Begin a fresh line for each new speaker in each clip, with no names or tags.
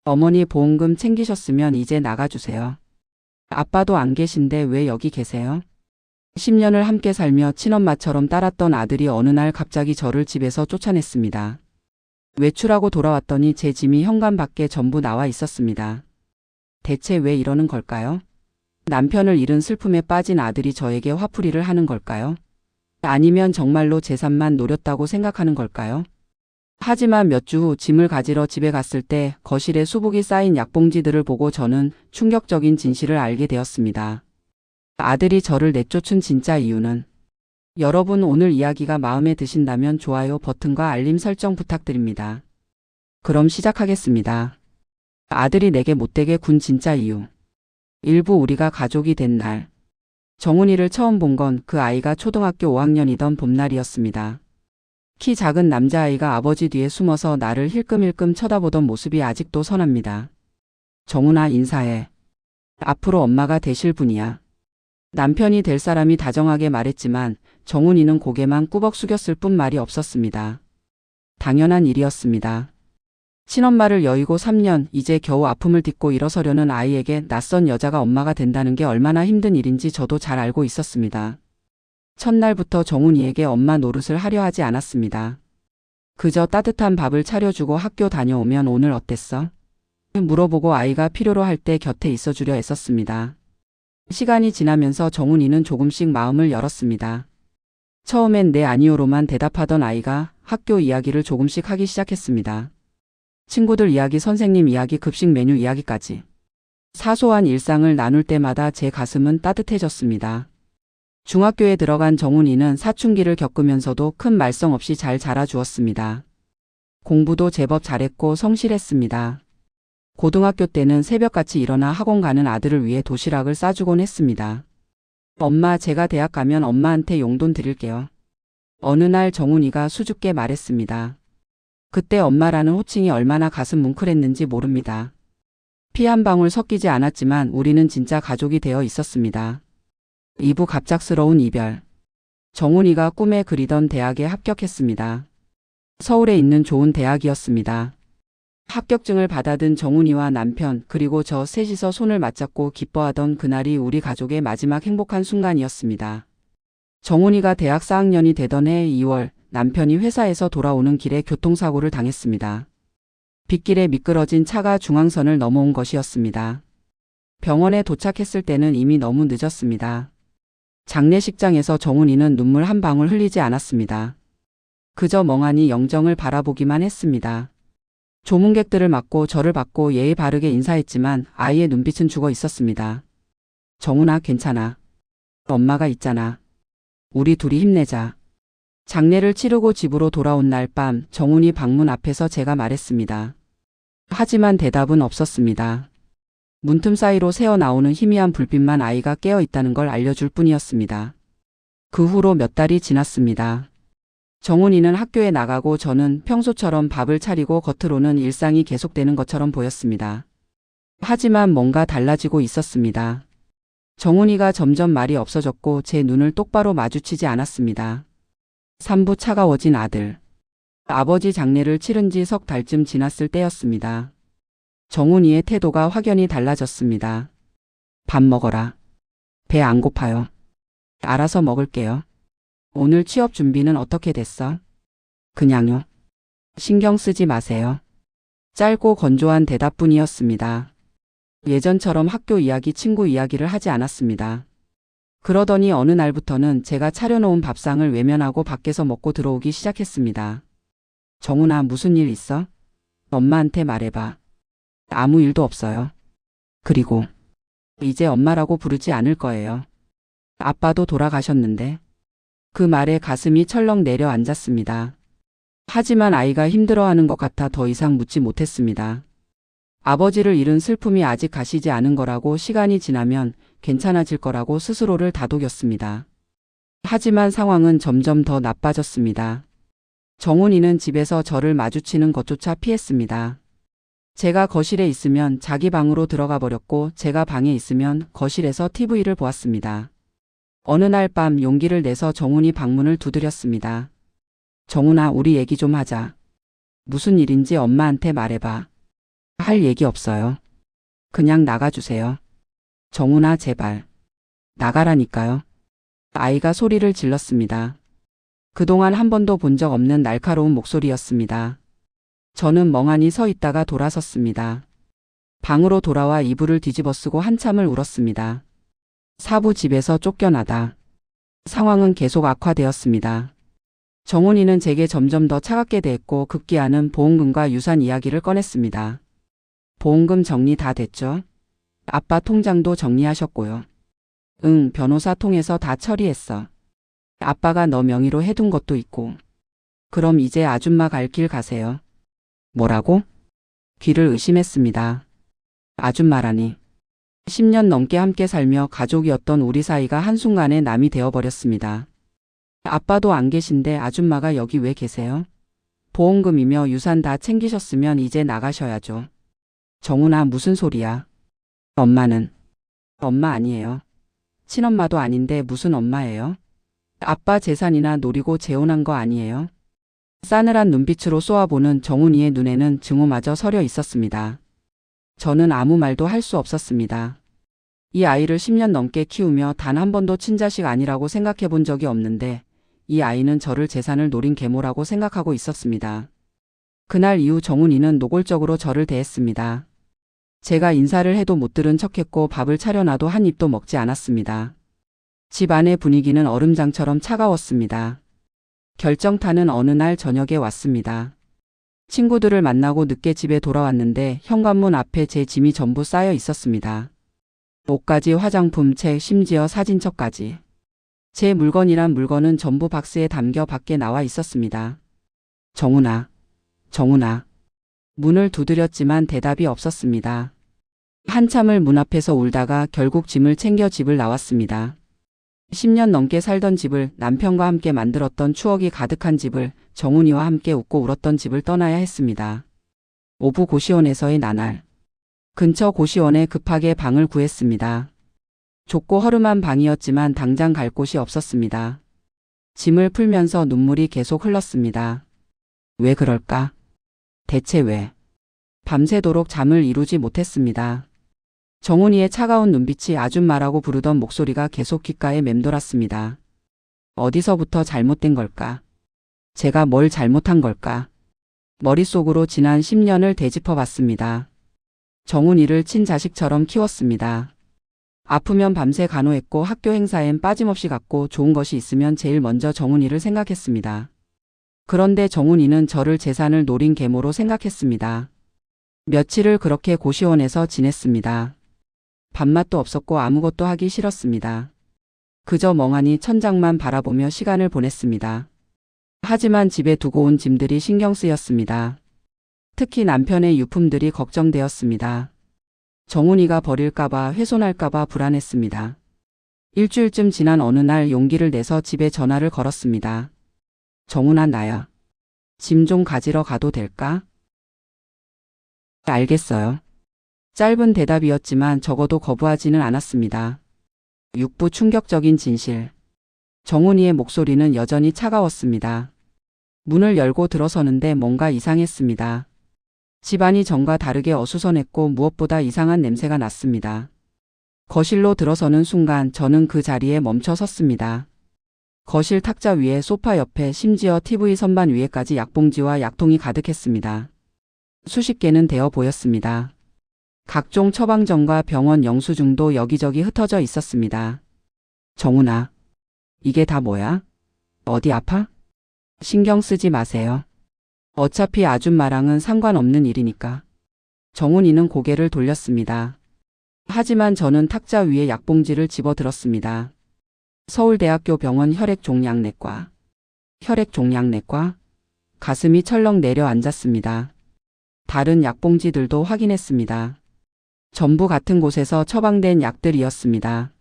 어머니 보험금 챙기셨으면 이제 나가주세요. 아빠도 안 계신데 왜 여기 계세요? 10년을 함께 살며 친엄마처럼 따랐던 아들이 어느 날 갑자기 저를 집에서 쫓아냈습니다. 외출하고 돌아왔더니 제 짐이 현관 밖에 전부 나와 있었습니다. 대체 왜 이러는 걸까요? 남편을 잃은 슬픔에 빠진 아들이 저에게 화풀이를 하는 걸까요? 아니면 정말로 재산만 노렸다고 생각하는 걸까요? 하지만 몇 주 후 짐을 가지러 집에 갔을 때 거실에 수북이 쌓인 약봉지들을 보고 저는 충격적인 진실을 알게 되었습니다. 아들이 저를 내쫓은 진짜 이유는? 여러분, 오늘 이야기가 마음에 드신다면 좋아요 버튼과 알림 설정 부탁드립니다. 그럼 시작하겠습니다. 아들이 내게 못되게 군 진짜 이유. 일부 우리가 가족이 된 날. 정훈이를 처음 본 건 그 아이가 초등학교 5학년이던 봄날이었습니다. 키 작은 남자아이가 아버지 뒤에 숨어서 나를 힐끔힐끔 쳐다보던 모습이 아직도 선합니다. 정훈아, 인사해. 앞으로 엄마가 되실 분이야. 남편이 될 사람이 다정하게 말했지만 정훈이는 고개만 꾸벅 숙였을 뿐 말이 없었습니다. 당연한 일이었습니다. 친엄마를 여의고 3년, 이제 겨우 아픔을 딛고 일어서려는 아이에게 낯선 여자가 엄마가 된다는 게 얼마나 힘든 일인지 저도 잘 알고 있었습니다. 첫날부터 정훈이에게 엄마 노릇을 하려 하지 않았습니다. 그저 따뜻한 밥을 차려주고 학교 다녀오면 오늘 어땠어? 물어보고 아이가 필요로 할 때 곁에 있어주려 애썼습니다. 시간이 지나면서 정훈이는 조금씩 마음을 열었습니다. 처음엔 네 아니요로만 대답하던 아이가 학교 이야기를 조금씩 하기 시작했습니다. 친구들 이야기, 선생님 이야기, 급식 메뉴 이야기까지. 사소한 일상을 나눌 때마다 제 가슴은 따뜻해졌습니다. 중학교에 들어간 정훈이는 사춘기를 겪으면서도 큰 말썽 없이 잘 자라주었습니다. 공부도 제법 잘했고 성실했습니다. 고등학교 때는 새벽같이 일어나 학원 가는 아들을 위해 도시락을 싸주곤 했습니다. 엄마, 제가 대학 가면 엄마한테 용돈 드릴게요. 어느 날 정훈이가 수줍게 말했습니다. 그때 엄마라는 호칭이 얼마나 가슴 뭉클했는지 모릅니다. 피 한 방울 섞이지 않았지만 우리는 진짜 가족이 되어 있었습니다. 2부 갑작스러운 이별. 정훈이가 꿈에 그리던 대학에 합격했습니다. 서울에 있는 좋은 대학이었습니다. 합격증을 받아든 정훈이와 남편 그리고 저 셋이서 손을 맞잡고 기뻐하던 그날이 우리 가족의 마지막 행복한 순간이었습니다. 정훈이가 대학 4학년이 되던 해 2월 남편이 회사에서 돌아오는 길에 교통사고를 당했습니다. 빗길에 미끄러진 차가 중앙선을 넘어온 것이었습니다. 병원에 도착했을 때는 이미 너무 늦었습니다. 장례식장에서 정훈이는 눈물 한 방울 흘리지 않았습니다. 그저 멍하니 영정을 바라보기만 했습니다. 조문객들을 맞고 저를 받고 예의 바르게 인사했지만 아이의 눈빛은 죽어 있었습니다. 정훈아, 괜찮아. 엄마가 있잖아. 우리 둘이 힘내자. 장례를 치르고 집으로 돌아온 날 밤 정훈이 방문 앞에서 제가 말했습니다. 하지만 대답은 없었습니다. 문틈 사이로 새어나오는 희미한 불빛만 아이가 깨어 있다는 걸 알려줄 뿐이었습니다. 그 후로 몇 달이 지났습니다. 정훈이는 학교에 나가고 저는 평소처럼 밥을 차리고 겉으로는 일상이 계속되는 것처럼 보였습니다. 하지만 뭔가 달라지고 있었습니다. 정훈이가 점점 말이 없어졌고 제 눈을 똑바로 마주치지 않았습니다. 3부 차가워진 아들. 아버지 장례를 치른 지 석 달쯤 지났을 때였습니다. 정훈이의 태도가 확연히 달라졌습니다. 밥 먹어라. 배 안 고파요. 알아서 먹을게요. 오늘 취업 준비는 어떻게 됐어? 그냥요. 신경 쓰지 마세요. 짧고 건조한 대답뿐이었습니다. 예전처럼 학교 이야기, 친구 이야기를 하지 않았습니다. 그러더니 어느 날부터는 제가 차려놓은 밥상을 외면하고 밖에서 먹고 들어오기 시작했습니다. 정훈아, 무슨 일 있어? 엄마한테 말해봐. 아무 일도 없어요. 그리고 이제 엄마라고 부르지 않을 거예요. 아빠도 돌아가셨는데. 그 말에 가슴이 철렁 내려앉았습니다. 하지만 아이가 힘들어하는 것 같아 더 이상 묻지 못했습니다. 아버지를 잃은 슬픔이 아직 가시지 않은 거라고, 시간이 지나면 괜찮아질 거라고 스스로를 다독였습니다. 하지만 상황은 점점 더 나빠졌습니다. 정훈이는 집에서 저를 마주치는 것조차 피했습니다. 제가 거실에 있으면 자기 방으로 들어가 버렸고 제가 방에 있으면 거실에서 TV를 보았습니다. 어느 날 밤 용기를 내서 정훈이 방문을 두드렸습니다. 정훈아, 우리 얘기 좀 하자. 무슨 일인지 엄마한테 말해봐. 할 얘기 없어요. 그냥 나가주세요. 정훈아, 제발. 나가라니까요. 아이가 소리를 질렀습니다. 그동안 한 번도 본 적 없는 날카로운 목소리였습니다. 저는 멍하니 서 있다가 돌아섰습니다. 방으로 돌아와 이불을 뒤집어쓰고 한참을 울었습니다. 사부 집에서 쫓겨나다. 상황은 계속 악화되었습니다. 정훈이는 제게 점점 더 차갑게 대했고 급기야는 보험금과 유산 이야기를 꺼냈습니다. 보험금 정리 다 됐죠? 아빠 통장도 정리하셨고요. 응, 변호사 통해서 다 처리했어. 아빠가 너 명의로 해둔 것도 있고. 그럼 이제 아줌마 갈 길 가세요. 뭐라고? 귀를 의심했습니다. 아줌마라니. 10년 넘게 함께 살며 가족이었던 우리 사이가 한순간에 남이 되어버렸습니다. 아빠도 안 계신데 아줌마가 여기 왜 계세요? 보험금이며 유산 다 챙기셨으면 이제 나가셔야죠. 정훈아, 무슨 소리야? 엄마는? 엄마 아니에요. 친엄마도 아닌데 무슨 엄마예요? 아빠 재산이나 노리고 재혼한 거 아니에요? 싸늘한 눈빛으로 쏘아보는 정훈이의 눈에는 증오마저 서려 있었습니다. 저는 아무 말도 할 수 없었습니다. 이 아이를 10년 넘게 키우며 단 한 번도 친자식 아니라고 생각해 본 적이 없는데 이 아이는 저를 재산을 노린 계모라고 생각하고 있었습니다. 그날 이후 정훈이는 노골적으로 저를 대했습니다. 제가 인사를 해도 못 들은 척했고 밥을 차려놔도 한 입도 먹지 않았습니다. 집 안의 분위기는 얼음장처럼 차가웠습니다. 결정타는 어느 날 저녁에 왔습니다. 친구들을 만나고 늦게 집에 돌아왔는데 현관문 앞에 제 짐이 전부 쌓여 있었습니다. 옷까지, 화장품, 책, 심지어 사진첩까지. 제 물건이란 물건은 전부 박스에 담겨 밖에 나와 있었습니다. 정훈아, 정훈아. 문을 두드렸지만 대답이 없었습니다. 한참을 문 앞에서 울다가 결국 짐을 챙겨 집을 나왔습니다. 10년 넘게 살던 집을, 남편과 함께 만들었던 추억이 가득한 집을, 정훈이와 함께 웃고 울었던 집을 떠나야 했습니다. 오부 고시원에서의 나날. 근처 고시원에 급하게 방을 구했습니다. 좁고 허름한 방이었지만 당장 갈 곳이 없었습니다. 짐을 풀면서 눈물이 계속 흘렀습니다. 왜 그럴까? 대체 왜? 밤새도록 잠을 이루지 못했습니다. 정훈이의 차가운 눈빛이 아줌마라고 부르던 목소리가 계속 귓가에 맴돌았습니다. 어디서부터 잘못된 걸까? 제가 뭘 잘못한 걸까? 머릿속으로 지난 10년을 되짚어 봤습니다. 정훈이를 친자식처럼 키웠습니다. 아프면 밤새 간호했고 학교 행사엔 빠짐없이 갔고 좋은 것이 있으면 제일 먼저 정훈이를 생각했습니다. 그런데 정훈이는 저를 재산을 노린 계모로 생각했습니다. 며칠을 그렇게 고시원에서 지냈습니다. 밥맛도 없었고 아무것도 하기 싫었습니다. 그저 멍하니 천장만 바라보며 시간을 보냈습니다. 하지만 집에 두고 온 짐들이 신경 쓰였습니다. 특히 남편의 유품들이 걱정되었습니다. 정훈이가 버릴까봐, 훼손할까봐 불안했습니다. 일주일쯤 지난 어느 날 용기를 내서 집에 전화를 걸었습니다. 정훈아, 나야. 짐 좀 가지러 가도 될까? 알겠어요. 짧은 대답이었지만 적어도 거부하지는 않았습니다. 6부 충격적인 진실. 정훈이의 목소리는 여전히 차가웠습니다. 문을 열고 들어서는데 뭔가 이상했습니다. 집안이 전과 다르게 어수선했고 무엇보다 이상한 냄새가 났습니다. 거실로 들어서는 순간 저는 그 자리에 멈춰 섰습니다. 거실 탁자 위에 소파 옆에 심지어 TV 선반 위에까지 약봉지와 약통이 가득했습니다. 수십 개는 되어 보였습니다. 각종 처방전과 병원 영수증도 여기저기 흩어져 있었습니다. 정훈아, 이게 다 뭐야? 어디 아파? 신경 쓰지 마세요. 어차피 아줌마랑은 상관없는 일이니까. 정훈이는 고개를 돌렸습니다. 하지만 저는 탁자 위에 약봉지를 집어들었습니다. 서울대학교 병원 혈액종양내과. 혈액종양내과? 가슴이 철렁 내려앉았습니다. 다른 약봉지들도 확인했습니다. 전부 같은 곳에서 처방된 약들이었습니다.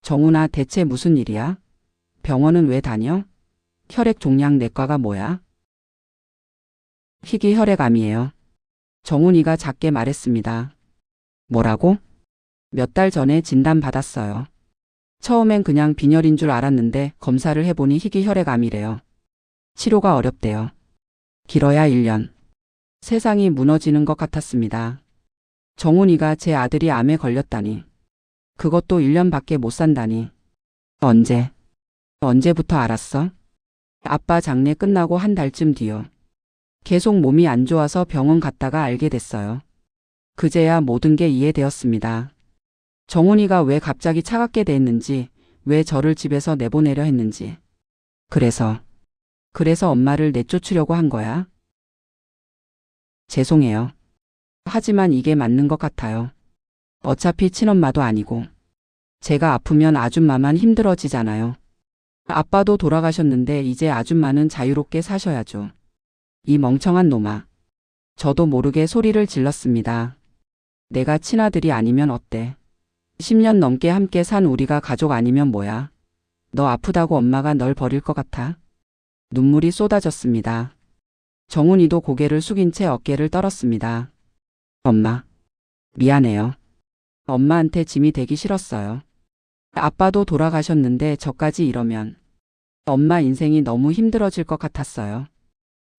정훈아, 대체 무슨 일이야? 병원은 왜 다녀? 혈액종양내과가 뭐야? 희귀혈액암이에요. 정훈이가 작게 말했습니다. 뭐라고? 몇 달 전에 진단받았어요. 처음엔 그냥 빈혈인 줄 알았는데 검사를 해보니 희귀혈액암이래요. 치료가 어렵대요. 길어야 1년. 세상이 무너지는 것 같았습니다. 정훈이가 제 아들이 암에 걸렸다니. 그것도 1년밖에 못 산다니. 언제부터 알았어? 아빠 장례 끝나고 한 달쯤 뒤요. 계속 몸이 안 좋아서 병원 갔다가 알게 됐어요. 그제야 모든 게 이해되었습니다. 정훈이가 왜 갑자기 차갑게 됐는지, 왜 저를 집에서 내보내려 했는지. 그래서 엄마를 내쫓으려고 한 거야? 죄송해요. 하지만 이게 맞는 것 같아요. 어차피 친엄마도 아니고. 제가 아프면 아줌마만 힘들어지잖아요. 아빠도 돌아가셨는데 이제 아줌마는 자유롭게 사셔야죠. 이 멍청한 놈아. 저도 모르게 소리를 질렀습니다. 내가 친아들이 아니면 어때? 10년 넘게 함께 산 우리가 가족 아니면 뭐야? 너 아프다고 엄마가 널 버릴 것 같아? 눈물이 쏟아졌습니다. 정훈이도 고개를 숙인 채 어깨를 떨었습니다. 엄마, 미안해요. 엄마한테 짐이 되기 싫었어요. 아빠도 돌아가셨는데 저까지 이러면 엄마 인생이 너무 힘들어질 것 같았어요.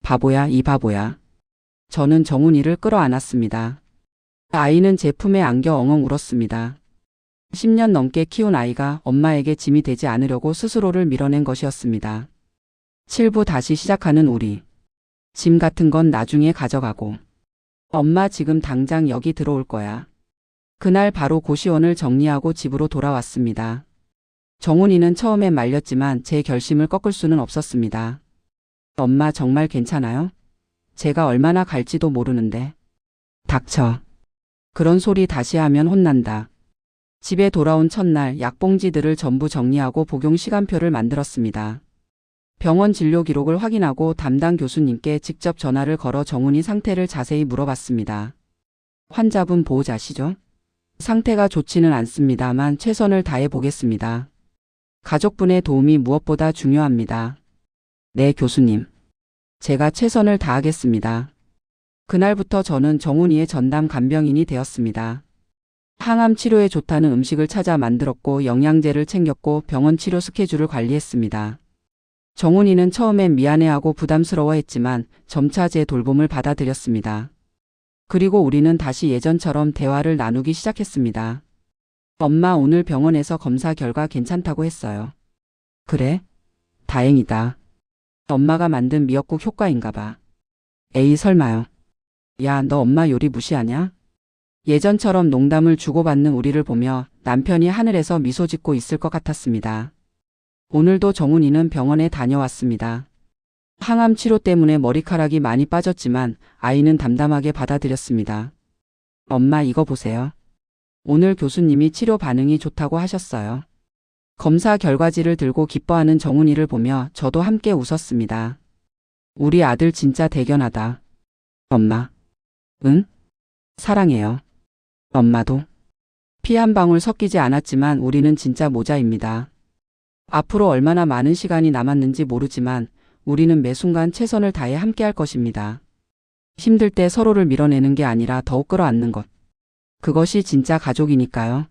바보야, 이 바보야. 저는 정훈이를 끌어안았습니다. 아이는 제 품에 안겨 엉엉 울었습니다. 10년 넘게 키운 아이가 엄마에게 짐이 되지 않으려고 스스로를 밀어낸 것이었습니다. 7부 다시 시작하는 우리. 짐 같은 건 나중에 가져가고. 엄마 지금 당장 여기 들어올 거야. 그날 바로 고시원을 정리하고 집으로 돌아왔습니다. 정훈이는 처음엔 말렸지만 제 결심을 꺾을 수는 없었습니다. 엄마 정말 괜찮아요? 제가 얼마나 갈지도 모르는데. 닥쳐. 그런 소리 다시 하면 혼난다. 집에 돌아온 첫날 약봉지들을 전부 정리하고 복용 시간표를 만들었습니다. 병원 진료 기록을 확인하고 담당 교수님께 직접 전화를 걸어 정훈이 상태를 자세히 물어봤습니다. 환자분 보호자시죠? 상태가 좋지는 않습니다만 최선을 다해 보겠습니다. 가족분의 도움이 무엇보다 중요합니다. 네, 교수님. 제가 최선을 다하겠습니다. 그날부터 저는 정훈이의 전담 간병인이 되었습니다. 항암 치료에 좋다는 음식을 찾아 만들었고 영양제를 챙겼고 병원 치료 스케줄을 관리했습니다. 정훈이는 처음엔 미안해하고 부담스러워했지만 점차 제 돌봄을 받아들였습니다. 그리고 우리는 다시 예전처럼 대화를 나누기 시작했습니다. 엄마 오늘 병원에서 검사 결과 괜찮다고 했어요. 그래? 다행이다. 엄마가 만든 미역국 효과인가 봐. 에이 설마요. 야, 너 엄마 요리 무시하냐? 예전처럼 농담을 주고받는 우리를 보며 남편이 하늘에서 미소 짓고 있을 것 같았습니다. 오늘도 정훈이는 병원에 다녀왔습니다. 항암 치료 때문에 머리카락이 많이 빠졌지만 아이는 담담하게 받아들였습니다. 엄마 이거 보세요. 오늘 교수님이 치료 반응이 좋다고 하셨어요. 검사 결과지를 들고 기뻐하는 정훈이를 보며 저도 함께 웃었습니다. 우리 아들 진짜 대견하다. 엄마. 응? 사랑해요. 엄마도. 피 한 방울 섞이지 않았지만 우리는 진짜 모자입니다. 앞으로 얼마나 많은 시간이 남았는지 모르지만 우리는 매 순간 최선을 다해 함께할 것입니다. 힘들 때 서로를 밀어내는 게 아니라 더욱 끌어안는 것. 그것이 진짜 가족이니까요.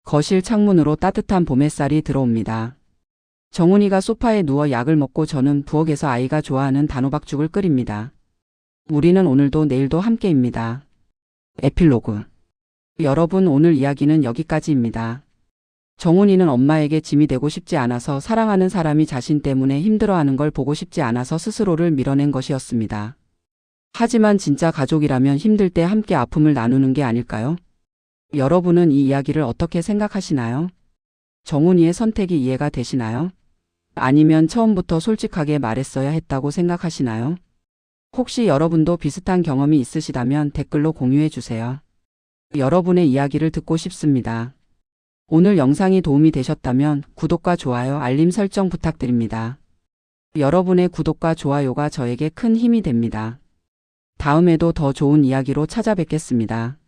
거실 창문으로 따뜻한 봄 햇살이 들어옵니다. 정훈이가 소파에 누워 약을 먹고 저는 부엌에서 아이가 좋아하는 단호박죽을 끓입니다. 우리는 오늘도 내일도 함께입니다. 에필로그. 여러분, 오늘 이야기는 여기까지입니다. 정훈이는 엄마에게 짐이 되고 싶지 않아서 사랑하는 사람이 자신 때문에 힘들어하는 걸 보고 싶지 않아서 스스로를 밀어낸 것이었습니다. 하지만 진짜 가족이라면 힘들 때 함께 아픔을 나누는 게 아닐까요? 여러분은 이 이야기를 어떻게 생각하시나요? 정훈이의 선택이 이해가 되시나요? 아니면 처음부터 솔직하게 말했어야 했다고 생각하시나요? 혹시 여러분도 비슷한 경험이 있으시다면 댓글로 공유해 주세요. 여러분의 이야기를 듣고 싶습니다. 오늘 영상이 도움이 되셨다면 구독과 좋아요, 알림 설정 부탁드립니다. 여러분의 구독과 좋아요가 저에게 큰 힘이 됩니다. 다음에도 더 좋은 이야기로 찾아뵙겠습니다.